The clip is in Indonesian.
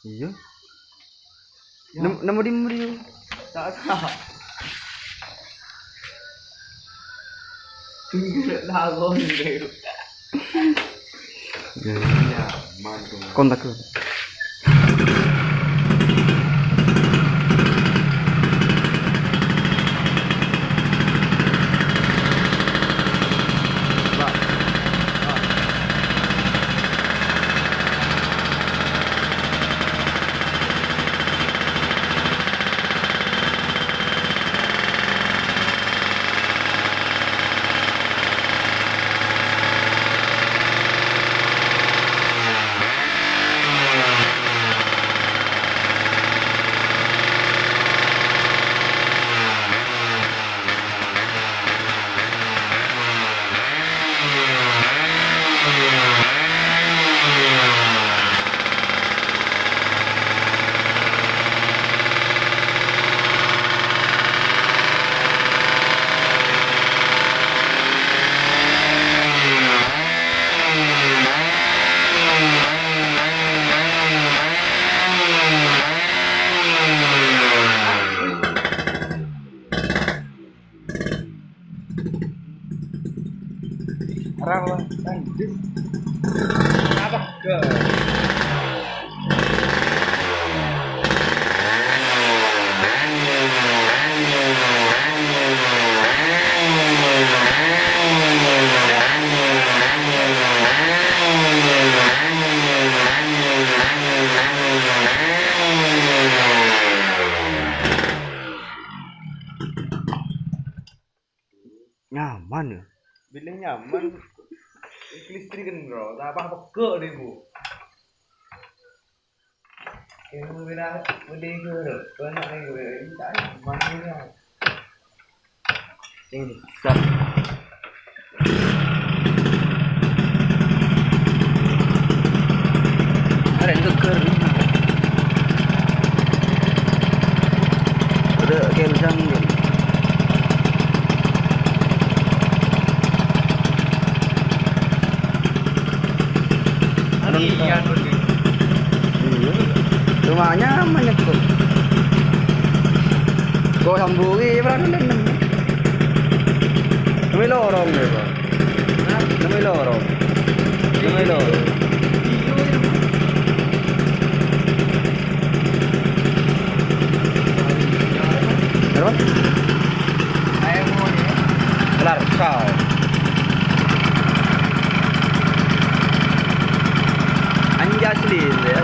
Iya. Nemu di Mrio. Tak tak. Tidak lagu ni. Ya, mantu. kontak lu. Rawa lanjut. Apa ke? Nyaman ya. Bilang nyaman. Listrik kan bro, tak apa ke deh bu. Yang bilang udah ke, kena gue, tak mandinya. Ini. Sat. Ada tuker. Ada kencang. Iya, rumahnya banyak tuh. Kok sambungi berapa nih? Demi lorong deh pak. Demi lorong. Demi lorong. Berapa? ayam mau ya. Kelar kau. Anjas lin ya.